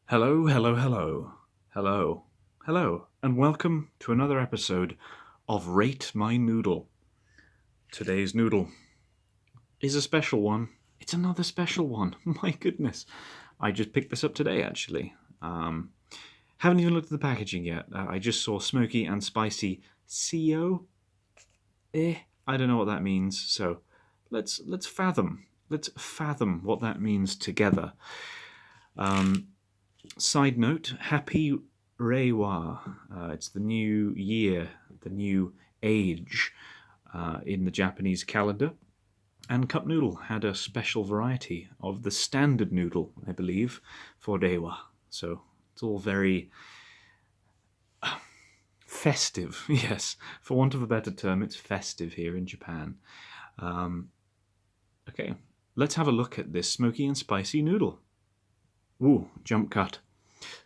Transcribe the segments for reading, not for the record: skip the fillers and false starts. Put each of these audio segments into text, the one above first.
Hello, hello, hello, hello, hello, and welcome to another episode of Rate My Noodle. Today's noodle is a special one. It's another special one. My goodness. I just picked this up today, actually. Haven't even looked at the packaging yet. I just saw smoky and spicy Sio. I don't know what that means, so let's fathom what that means together. Side note, happy Reiwa. It's the new year, the new age in the Japanese calendar. And Cup Noodle had a special variety of the standard noodle, I believe, for Reiwa. So it's all very festive, yes. For want of a better term, it's festive here in Japan. Okay, let's have a look at this smoky and spicy noodle. Ooh, jump cut.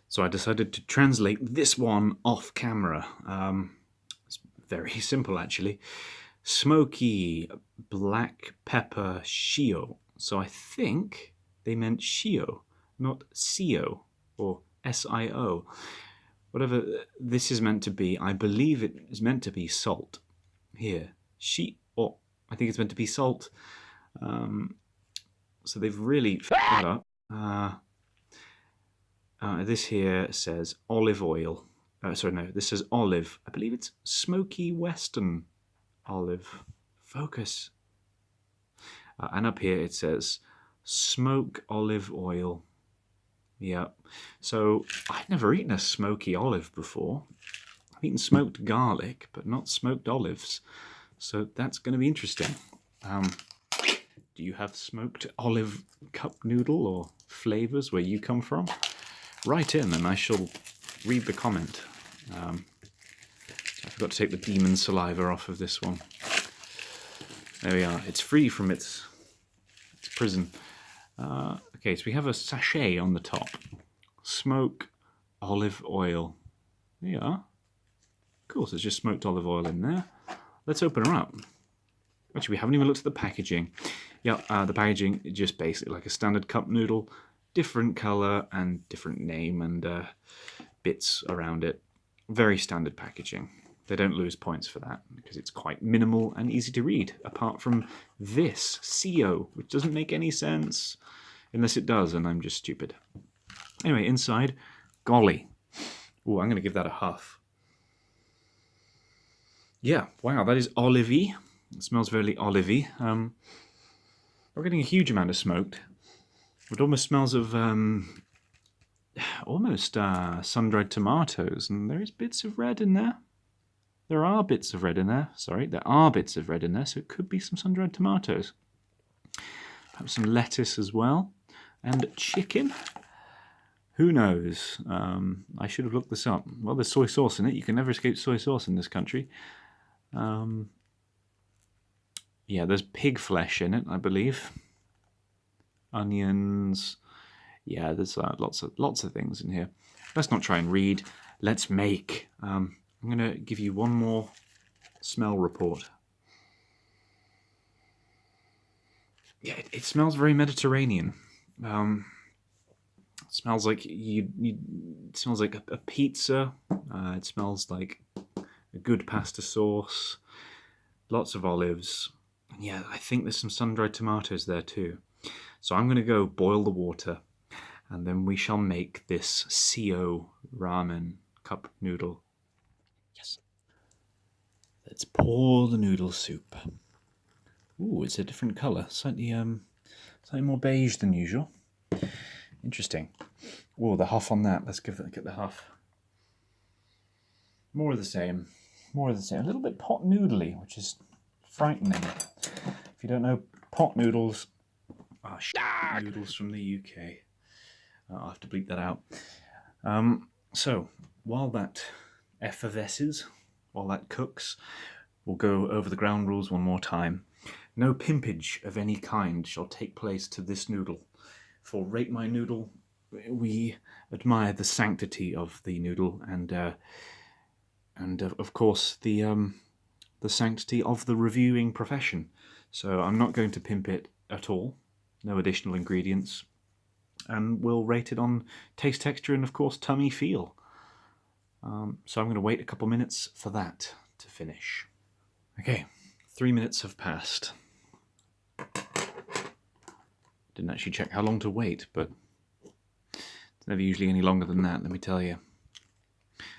So I decided to translate this one off camera. It's very simple, actually. Smoky black pepper shio. So I think they meant shio, not sio or sio. Whatever this is meant to be, I believe it is meant to be salt. Here, shio. I think it's meant to be salt. So they've really f***ed up. This here says olive oil. This says olive. I believe it's smoky western olive. Focus. And up here it says smoke olive oil. Yeah. So I've never eaten a smoky olive before. I've eaten smoked garlic, but not smoked olives. So that's going to be interesting. Do you have smoked olive cup noodle or flavors where you come from? Write in and I shall read the comment. I forgot to take the demon saliva off of this one. There we are. It's free from its prison. Okay, so we have a sachet on the top. Smoke olive oil. There you are. Cool, so there's just smoked olive oil in there. Let's open her up. Actually, we haven't even looked at the packaging. Yeah, the packaging is just basically like a standard cup noodle. Different colour and different name and bits around it. Very standard packaging. They don't lose points for that because it's quite minimal and easy to read, apart from this, Sio, which doesn't make any sense. Unless it does, and I'm just stupid. Anyway, inside, golly. Ooh, I'm going to give that a huff. Yeah, wow, that is olivey. It smells very olivey. We're getting a huge amount of smoked. It almost smells of sun-dried tomatoes, and there is bits of red in there. There are bits of red in there, so it could be some sun-dried tomatoes. Perhaps some lettuce as well, and chicken. Who knows? I should have looked this up. Well, there's soy sauce in it. You can never escape soy sauce in this country. Yeah, there's pig flesh in it, I believe. Onions. Yeah, there's lots of things in here. Let's not try and read. Let's make. I'm going to give you one more smell report. Yeah, it smells very Mediterranean. It smells like it smells like a pizza. It smells like a good pasta sauce. Lots of olives. Yeah, I think there's some sun-dried tomatoes there too. So I'm going to go boil the water, and then we shall make this Sio Ramen cup noodle. Yes. Let's pour the noodle soup. Ooh, it's a different colour. Slightly more beige than usual. Interesting. Ooh, the huff on that. Let's get the huff. More of the same. A little bit pot noodly, which is frightening. If you don't know, pot noodles are noodles from the UK. I'll have to bleep that out. So, while that effervesces, while that cooks, we'll go over the ground rules one more time. No pimpage of any kind shall take place to this noodle. For Rate My Noodle, we admire the sanctity of the noodle and of course the sanctity of the reviewing profession. So I'm not going to pimp it at all. No additional ingredients. and we'll rate it on taste, texture, and of course tummy feel. So I'm going to wait a couple minutes for that to finish. Okay, 3 minutes have passed. Didn't actually check how long to wait, but it's never usually any longer than that, let me tell you.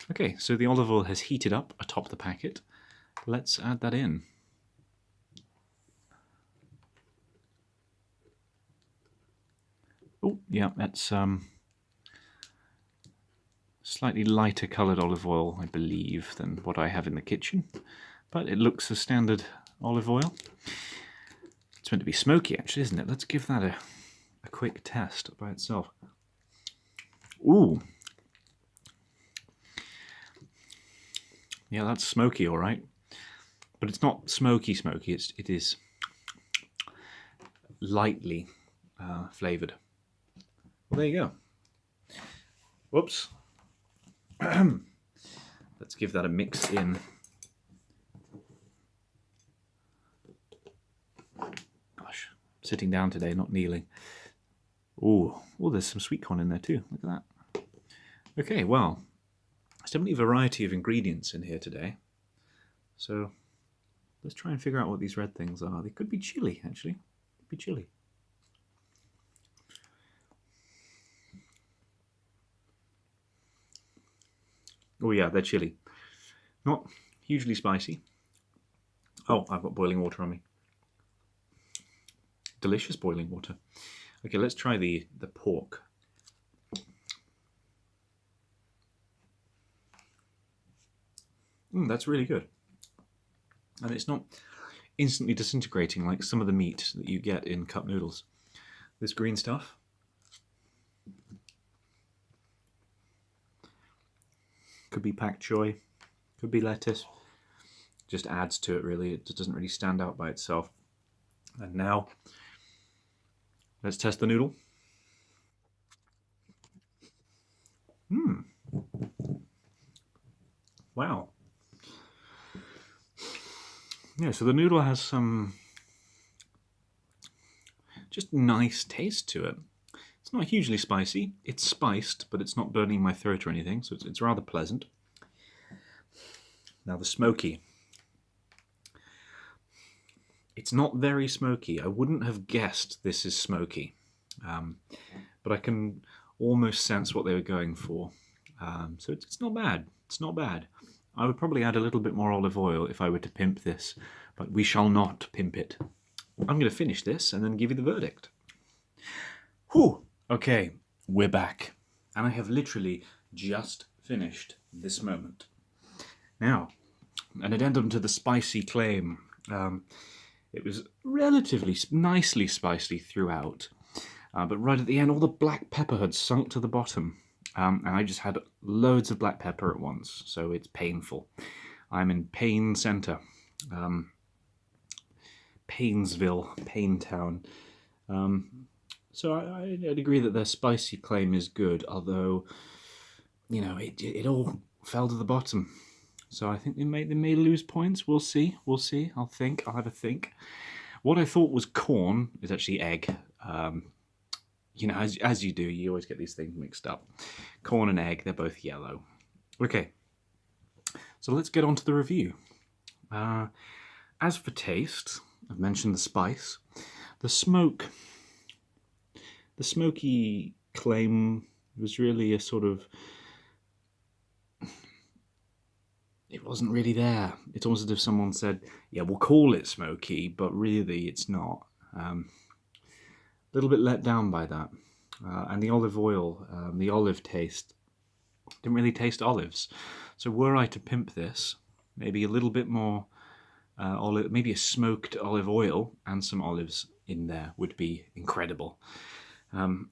Okay, so the olive oil has heated up atop the packet. Let's add that in. Oh, yeah, that's slightly lighter coloured olive oil, I believe, than what I have in the kitchen. But it looks a standard olive oil. It's meant to be smoky, actually, isn't it? Let's give that a quick test by itself. Ooh. Yeah, that's smoky, all right. But it's not smoky. It is lightly flavoured. Well, there you go. Whoops. Let's give that a mix in. Gosh, sitting down today, not kneeling. Ooh, there's some sweet corn in there too. Look at that. Okay, well, there's definitely a variety of ingredients in here today. So let's try and figure out what these red things are. They could be chili, actually. Could be chili. Oh yeah, they're chili. Not hugely spicy. Oh, I've got boiling water on me. Delicious boiling water. Okay, let's try the pork. That's really good. And it's not instantly disintegrating like some of the meat that you get in cup noodles. This green stuff. Could be pak choy, could be lettuce. Just adds to it, really. It doesn't really stand out by itself. And now, let's test the noodle. Wow. Yeah, so the noodle has some just nice taste to it. It's not hugely spicy. It's spiced, but it's not burning my throat or anything, so it's rather pleasant. Now the smoky. It's not very smoky. I wouldn't have guessed this is smoky, but I can almost sense what they were going for. So it's not bad. It's not bad. I would probably add a little bit more olive oil if I were to pimp this, but we shall not pimp it. I'm going to finish this and then give you the verdict. Whew! Okay, we're back. And I have literally just finished this moment. Now, an addendum to the spicy claim. It was relatively nicely spicy throughout, but right at the end all the black pepper had sunk to the bottom. And I just had loads of black pepper at once, so it's painful. I'm in Pain Center. Painesville, Paintown. So I'd agree that their spicy claim is good, although, you know, it all fell to the bottom. So I think they may lose points. We'll see. I'll have a think. What I thought was corn is actually egg. You know, as you do, you always get these things mixed up. Corn and egg, they're both yellow. Okay, so let's get on to the review. As for taste, I've mentioned the spice. The smoky claim was really a sort of... It wasn't really there. It's almost as if someone said, yeah, we'll call it smoky, but really it's not. A little bit let down by that. And the olive oil, the olive taste, didn't really taste olives. So were I to pimp this, maybe a little bit more olive, maybe a smoked olive oil and some olives in there would be incredible.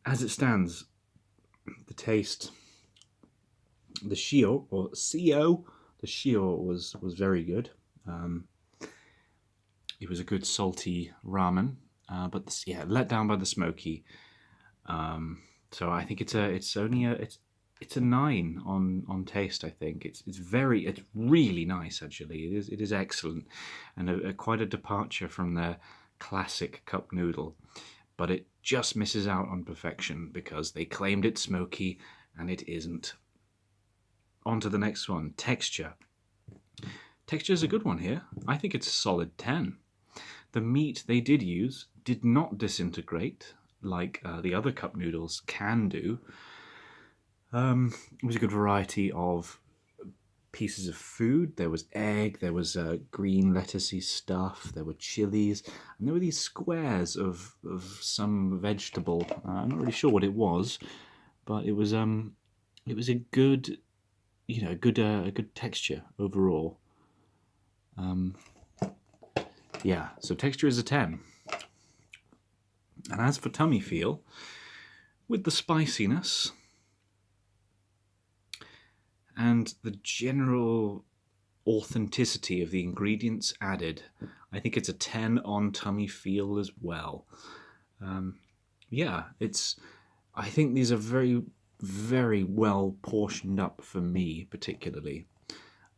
As it stands, the taste, the Sio was very good. It was a good salty ramen. But this, yeah, let down by the smoky. So I think it's a 9 on taste. I think it's really nice actually. It is excellent, and quite a departure from their classic cup noodle. But just misses out on perfection because they claimed it's smoky and it isn't. On to the next one, texture. Texture is a good one here. I think it's a solid 10. The meat they did use did not disintegrate like the other cup noodles can do. It was a good variety of pieces of food. There was egg, there was green lettucey stuff, there were chilies, and there were these squares of some vegetable. I'm not really sure what it was, but it was a good, a good texture overall. Yeah, so texture is a 10. And as for tummy feel, with the spiciness and the general authenticity of the ingredients added, I think it's a 10 on tummy feel as well. Yeah, I think these are very, very well portioned up for me, particularly.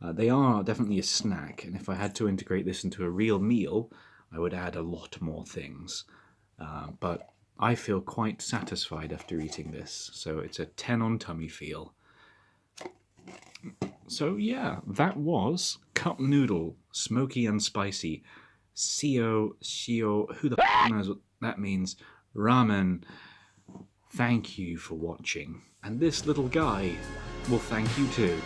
They are definitely a snack, and if I had to integrate this into a real meal, I would add a lot more things. But I feel quite satisfied after eating this, so it's a 10 on tummy feel. So yeah, that was Cup Noodle, Smoky and Spicy, Sio, who the f*** knows what that means, Ramen. Thank you for watching, and this little guy will thank you too.